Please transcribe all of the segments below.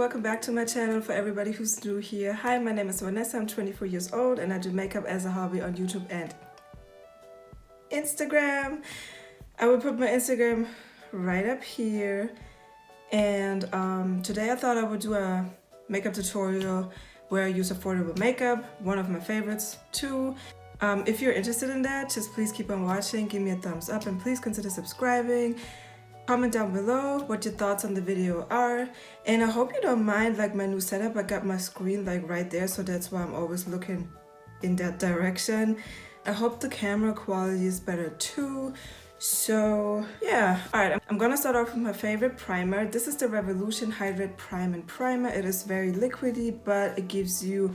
welcome back to my channel. For everybody who's new here, hi, my name is Vanessa. I'm 24 years old and I do makeup as a hobby on YouTube and Instagram. I will put my Instagram right up here. And today I thought I would do a makeup tutorial where I use affordable makeup, one of my favorites too. If you're interested in that, just please keep on watching, give me a thumbs up, and please consider subscribing. Comment down below what your thoughts on the video are, and I hope you don't mind like my new setup. I got my screen like right there, so that's why I'm always looking in that direction. I hope the camera quality is better too. So yeah, alright, I'm gonna start off with my favorite primer. This is the Revolution Hydrate Prime and Primer. It is very liquidy, but it gives you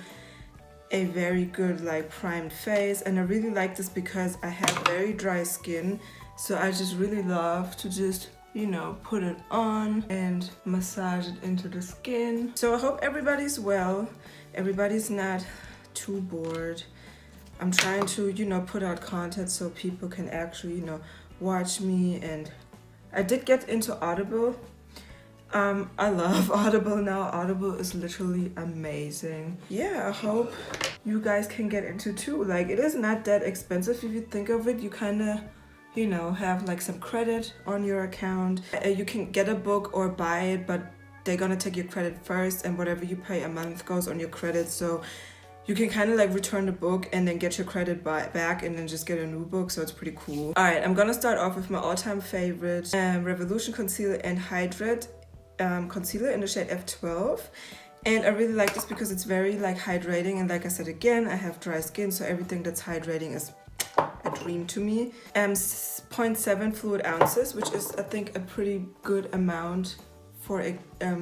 a very good like primed face, and I really like this because I have very dry skin, so I just really love to just, you know, put it on and massage it into the skin. So I hope everybody's well, everybody's not too bored. I'm trying to, you know, put out content so people can actually, you know, watch me. And I did get into Audible. I love Audible now. Audible is literally amazing. Yeah, I hope you guys can get into too. Like, it is not that expensive if you think of it. You kind of, you know, have like some credit on your account. You can get a book or buy it, but they're gonna take your credit first, and whatever you pay a month goes on your credit. So you can kind of like return the book and then get your credit back and then just get a new book. So it's pretty cool. All right, I'm gonna start off with my all-time favorite Revolution Concealer and Hydrate concealer in the shade F12. And I really like this because it's very like hydrating, and like I said again, I have dry skin, so everything that's hydrating is a dream to me. 0.7 fluid ounces, which is I think a pretty good amount for a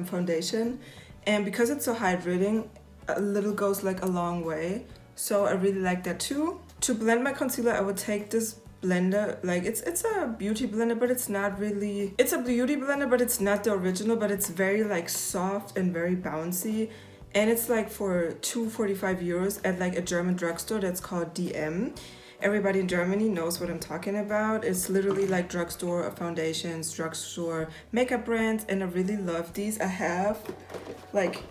foundation, and because it's so hydrating, a little goes like a long way, so I really like that too. To blend my concealer, I would take this blender, like it's a beauty blender, but it's not really, it's a beauty blender but it's not the original, but it's very like soft and very bouncy, and it's like for 2.45 euros at like a German drugstore that's called DM. Everybody in Germany knows what I'm talking about. It's literally like drugstore foundations, drugstore makeup brands, and I really love these. I have like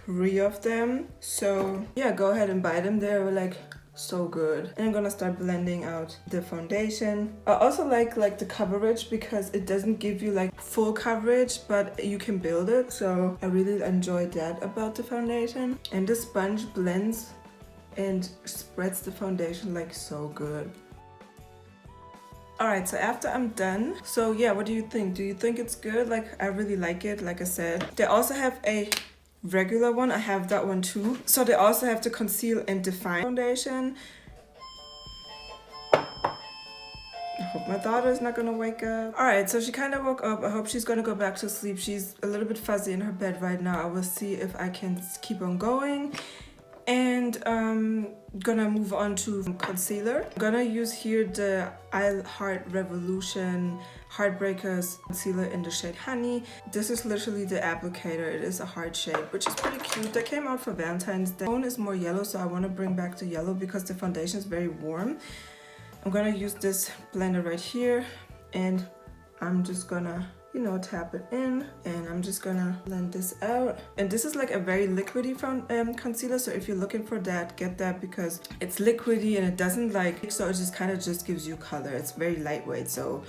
3 of them, so yeah, go ahead and buy them. They're like so good. And I'm gonna start blending out the foundation. I also like the coverage because it doesn't give you like full coverage, but you can build it, so I really enjoyed that about the foundation. And the sponge blends and spreads the foundation like so good. Alright, so after I'm done, so yeah, what do you think? Do you think it's good? Like, I really like it, like I said. They also have a regular one. I have that one too. So they also have the conceal and define foundation. I hope my daughter is not gonna wake up. Alright, so she kind of woke up. I hope she's gonna go back to sleep. She's a little bit fuzzy in her bed right now. I will see if I can keep on going. And gonna move on to concealer. I'm gonna use here the e.l.f. Revolution Heartbreakers concealer in the shade Honey. This is literally the applicator. It is a heart shape, which is pretty cute. That came out for Valentine's Day. The tone is more yellow, so I want to bring back the yellow because the foundation is very warm. I'm gonna use this blender right here, and I'm just gonna, you know, tap it in, and I'm just gonna blend this out. And this is like a very liquidy concealer, so if you're looking for that, get that because it's liquidy and it doesn't like, so it just kind of just gives you color. It's very lightweight, so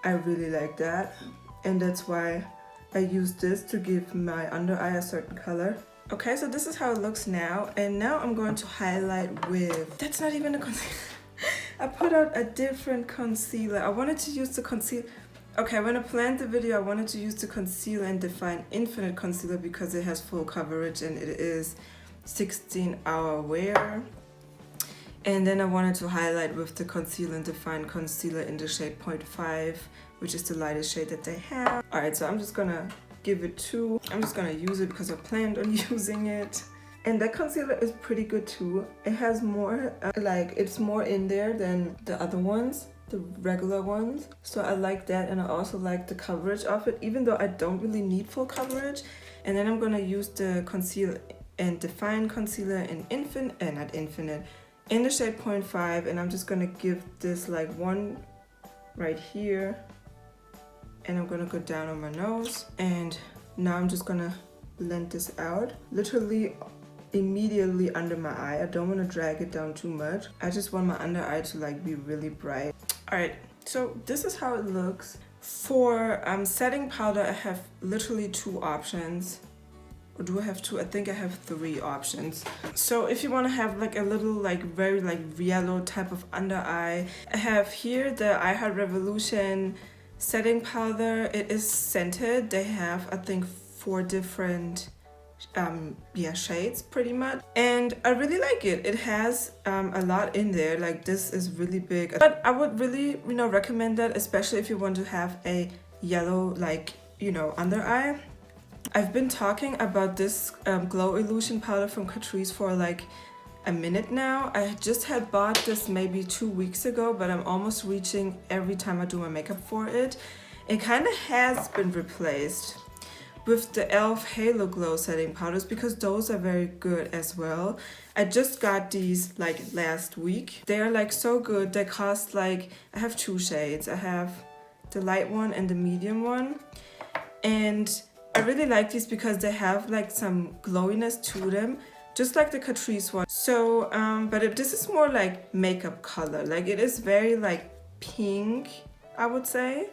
I really like that, and that's why I use this to give my under eye a certain color. Okay, so this is how it looks now, and now I'm going to highlight with, that's not even a concealer. I put out a different concealer. I wanted to use the concealer. Okay, when I planned the video, I wanted to use the Conceal and Define Infinite Concealer because it has full coverage and it is 16-hour wear. And then I wanted to highlight with the Conceal and Define Concealer in the shade 0.5, which is the lightest shade that they have. Alright, so I'm just gonna give it 2. I'm just gonna use it because I planned on using it. And that concealer is pretty good too. It has more, like, it's more in there than the other ones, the regular ones. So I like that, and I also like the coverage of it, even though I don't really need full coverage. And then I'm gonna use the Conceal and Define Concealer in in the shade 0.5, and I'm just gonna give this like 1 right here, and I'm gonna go down on my nose, and now I'm just gonna blend this out. Literally immediately under my eye. I don't want to drag it down too much. I just want my under eye to like be really bright. Alright, so this is how it looks. For setting powder, I have literally 2 options. Or do I have 2? I think I have 3 options. So if you want to have like a little like very like yellow type of under eye, I have here the I Heart Revolution setting powder. It is scented. They have, I think, 4 different shades pretty much, and I really like it. It has a lot in there. Like, this is really big, but I would really, you know, recommend that, especially if you want to have a yellow, like, you know, under eye. I've been talking about this Glow Illusion powder from Catrice for like a minute now. I just had bought this maybe 2 weeks ago, but I'm almost reaching every time I do my makeup for it. It kind of has been replaced with the e.l.f. Halo Glow setting powders, because those are very good as well. I just got these like last week. They are like so good. They cost like, I have 2 shades. I have the light one and the medium one. And I really like these because they have like some glowiness to them, just like the Catrice one. So, but this is more like makeup color. Like, it is very like pink, I would say.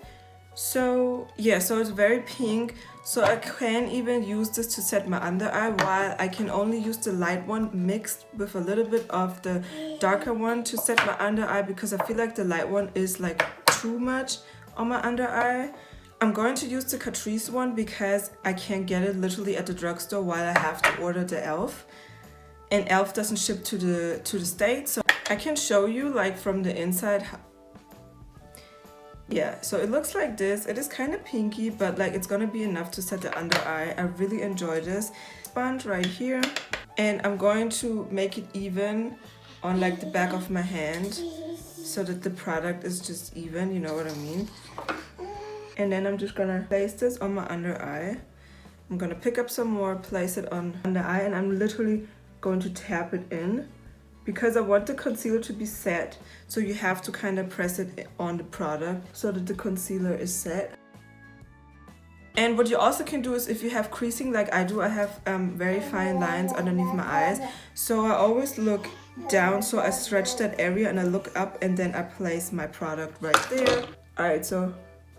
So yeah, so it's very pink. So I can even use this to set my under eye, while I can only use the light one mixed with a little bit of the darker one to set my under eye, because I feel like the light one is like too much on my under eye. I'm going to use the Catrice one because I can't get it literally at the drugstore, while I have to order the e.l.f. And e.l.f. doesn't ship to the States. So I can show you like from the inside. Yeah, so it looks like this. It is kind of pinky, but like it's gonna be enough to set the under eye. I really enjoy this sponge right here. And I'm going to make it even on like the back of my hand, so that the product is just even, you know what I mean? And then I'm just gonna place this on my under eye. I'm gonna pick up some more, place it on under eye, and I'm literally going to tap it in, because I want the concealer to be set. So you have to kind of press it on the product so that the concealer is set. And what you also can do is, if you have creasing like I do, I have very fine lines underneath my eyes. So I always look down, so I stretch that area and I look up, and then I place my product right there. Alright, so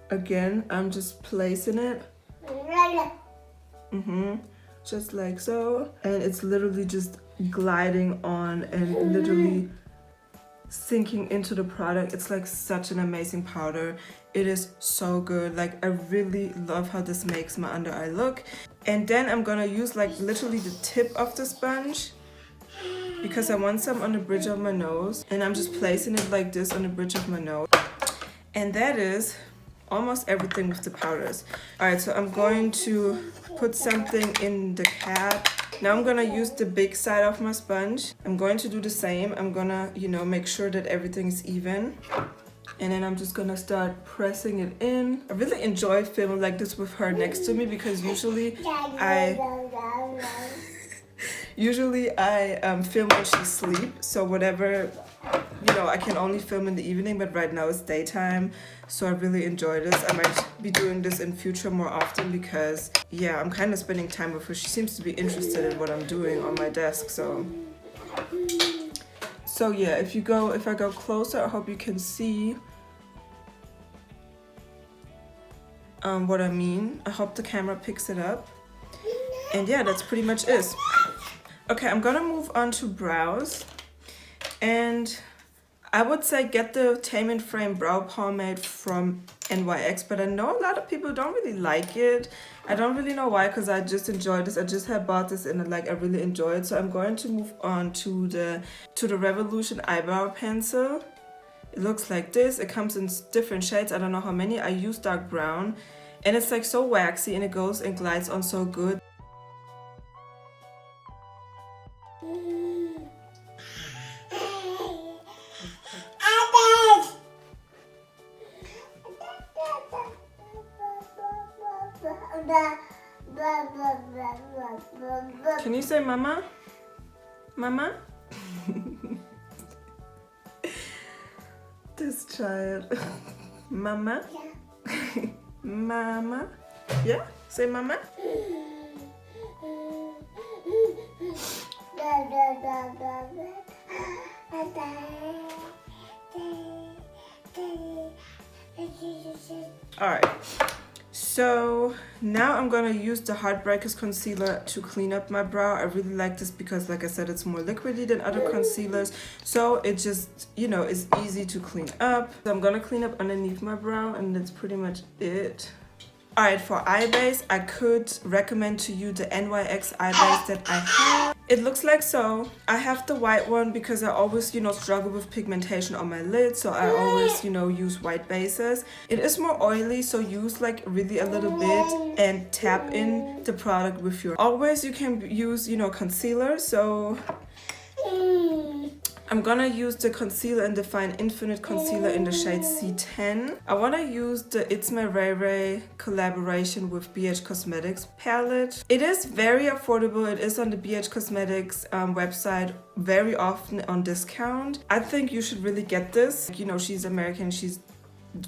again, I'm just placing it. Just like so. And it's literally just gliding on and literally sinking into the product. It's like such an amazing powder. It is so good. Like, I really love how this makes my under eye look. And then I'm gonna use like literally the tip of the sponge, because I want some on the bridge of my nose, and I'm just placing it like this on the bridge of my nose. And that is almost everything with the powders. Alright, so I'm going to put something in the cap. Now I'm gonna use the big side of my sponge. I'm going to do the same. I'm gonna, you know, make sure that everything is even. And then I'm just gonna start pressing it in. I really enjoy filming like this with her next to me, because usually I film when she sleeps. So whatever, you know, I can only film in the evening, but right now it's daytime. So I really enjoy this. I might be doing this in future more often, because yeah, I'm kind of spending time with her. She seems to be interested in what I'm doing on my desk. So yeah, if I go closer, I hope you can see what I mean. I hope the camera picks it up. And yeah, that's pretty much it. Okay, I'm gonna move on to brows. And I would say get the Tame and Frame brow pomade from NYX, but I know a lot of people don't really like it. I don't really know why, because I just enjoyed this. I just had bought this and like I really enjoy it. So I'm going to move on to the Revolution eyebrow pencil. It looks like this. It comes in different shades. I don't know how many. I use dark brown, and it's like so waxy, and it goes and glides on so good. Can you say mama? Mama? This child. Mama? Mama? Yeah? Say mama? Alright, so now I'm gonna use the Heartbreakers concealer to clean up my brow. I really like this because, like I said, it's more liquidy than other concealers, so it just, you know, is easy to clean up. So I'm gonna clean up underneath my brow, and that's pretty much it. Alright, for eye base, I could recommend to you the NYX eye base that I have. It looks like so. I have the white one because I always, you know, struggle with pigmentation on my lids, so I always, you know, use white bases. It is more oily, so use like really a little bit and tap in the product with your... Always you can use, you know, concealer, so... I'm gonna use the concealer in Define Infinite Concealer in the shade C10. I wanna use the It's My Ray Ray collaboration with BH Cosmetics palette. It is very affordable. It is on the BH Cosmetics website very often on discount. I think you should really get this. You know, she's American, she's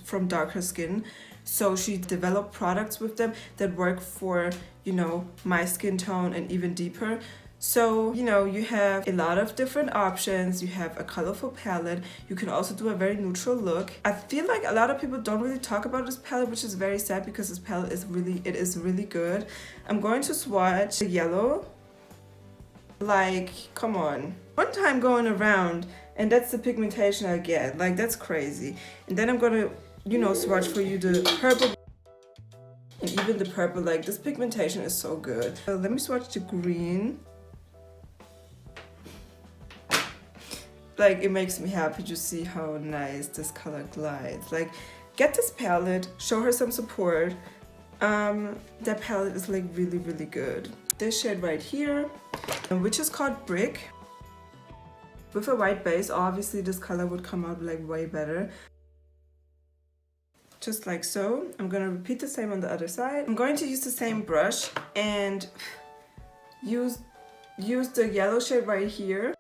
from darker skin. So she developed products with them that work for, you know, my skin tone and even deeper. So, you know, you have a lot of different options. You have a colorful palette. You can also do a very neutral look. I feel like a lot of people don't really talk about this palette, which is very sad because this palette is really good. I'm going to swatch the yellow. Like, come on. One time going around, and that's the pigmentation I get. Like, that's crazy. And then I'm gonna, you know, swatch for you the purple. And even the purple, like, this pigmentation is so good. So let me swatch the green. Like, it makes me happy to see how nice this color glides. Like, get this palette, show her some support. That palette is like really good. This shade right here, which is called Brick. With a white base, obviously this color would come out like way better. Just like so. I'm gonna repeat the same on the other side. I'm going to use the same brush and use the yellow shade right here.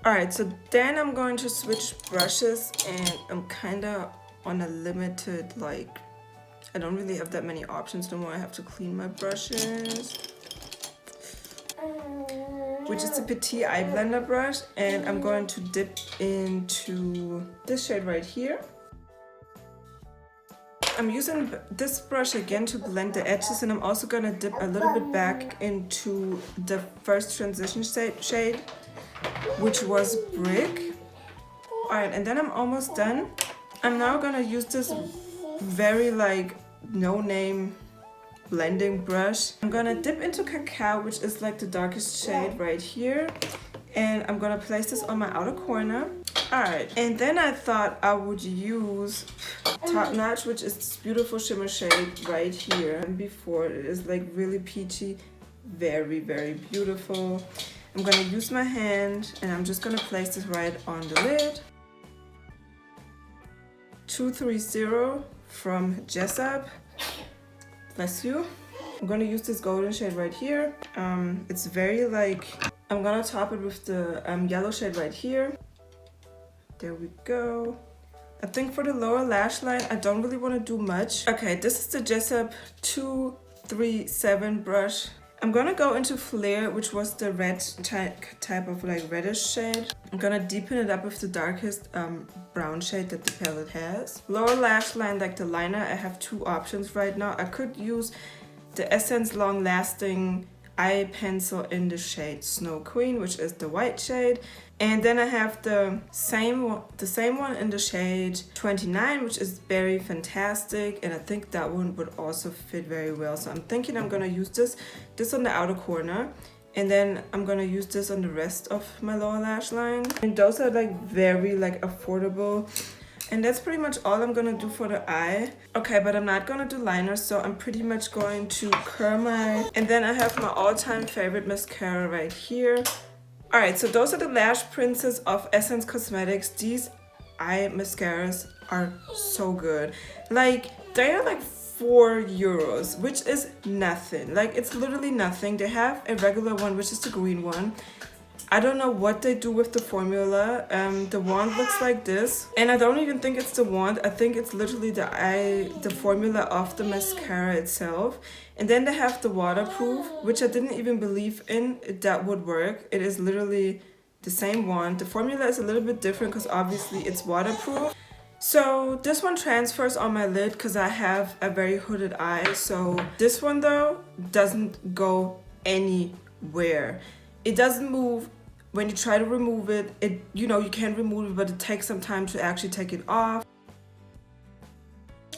Alright, so then I'm going to switch brushes, and I'm kind of on a limited, like, I don't really have that many options no more. I have to clean my brushes, which is the Petit Eye Blender brush, and I'm going to dip into this shade right here. I'm using this brush again to blend the edges, and I'm also going to dip a little bit back into the first transition shade, which was Brick. Alright, and then I'm almost done. I'm now going to use this very like no-name blending brush. I'm going to dip into Cacao, which is like the darkest shade right here. And I'm going to place this on my outer corner. Alright, and then I thought I would use Top Notch, which is this beautiful shimmer shade right here. And before, it is like really peachy, very beautiful. I'm gonna use my hand, and I'm just gonna place this right on the lid. 230 from Jessup. Bless you. I'm gonna use this golden shade right here. It's very like, I'm gonna top it with the yellow shade right here. There we go. I think for the lower lash line, I don't really want to do much. Okay, this is the Jessup 237 brush. I'm gonna go into Flare, which was the red type of like reddish shade. I'm gonna deepen it up with the darkest brown shade that the palette has. Lower lash line, like the liner, I have two options right now. I could use the Essence Long Lasting eye pencil in the shade Snow Queen, which is the white shade. And then I have the same one in the shade 29, which is Berry Fantastic, and I think that one would also fit very well. So I'm thinking I'm gonna use this on the outer corner, and then I'm gonna use this on the rest of my lower lash line. And those are like very like affordable. And that's pretty much all I'm gonna do for the eye. Okay, but I'm not gonna do liners, so I'm pretty much going to curl my... And then I have my all-time favorite mascara right here. Alright, so those are the Lash Princess of Essence Cosmetics. These eye mascaras are so good. Like, they are like €4, which is nothing. Like, it's literally nothing. They have a regular one, which is the green one. I don't know what they do with the formula. The wand looks like this, and I don't even think it's the wand. I think it's literally the formula of the mascara itself. And then they have the waterproof, which I didn't even believe in that would work. It is literally the same wand. The formula is a little bit different because obviously it's waterproof. So this one transfers on my lid because I have a very hooded eye. So this one though doesn't go anywhere. It doesn't move. When you try to remove it, you can remove it, but it takes some time to actually take it off.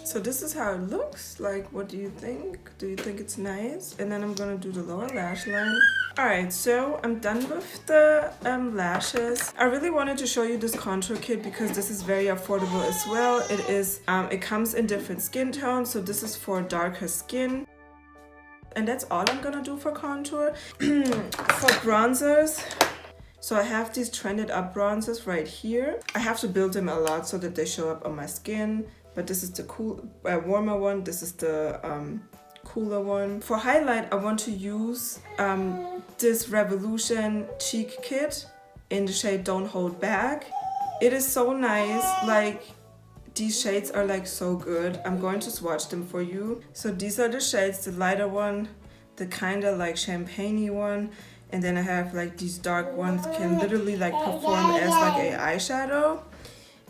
So this is how it looks like. What do you think? Do you think it's nice? And then I'm gonna do the lower lash line. Alright, so I'm done with the lashes. I really wanted to show you this contour kit because this is very affordable as well. It comes in different skin tones, so this is for darker skin. And that's all I'm gonna do for contour. For bronzers, so I have these trended up bronzers right here. I have to build them a lot so that they show up on my skin. But this is the warmer one. This is the cooler one. For highlight, I want to use this Revolution Cheek Kit in the shade Don't Hold Back. It is so nice. Like, these shades are like so good. I'm going to swatch them for you. So these are the shades, the lighter one, the kind of like champagne-y one. And then I have like these dark ones can literally like perform as like a eyeshadow.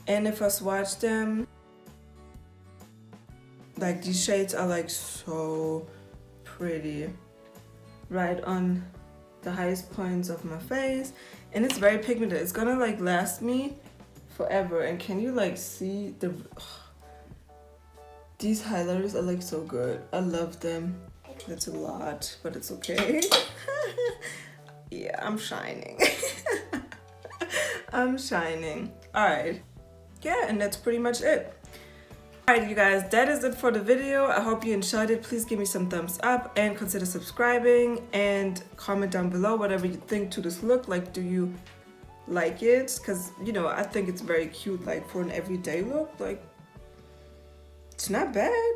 And if I swatch them, like these shades are like so pretty. Right on the highest points of my face. And it's very pigmented. It's gonna like last me forever. And can you like see the... These highlighters are like so good. I love them. That's a lot, but it's okay. Yeah, I'm shining. I'm shining. Alright. Yeah, and that's pretty much it. Alright, you guys, that is it for the video. I hope you enjoyed it. Please give me some thumbs up and consider subscribing and comment down below whatever you think to this look. Like, do you like it? Because, I think it's very cute, like for an everyday look. Like, it's not bad.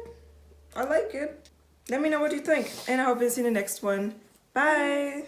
I like it. Let me know what you think. And I hope to see you in the next one. Bye!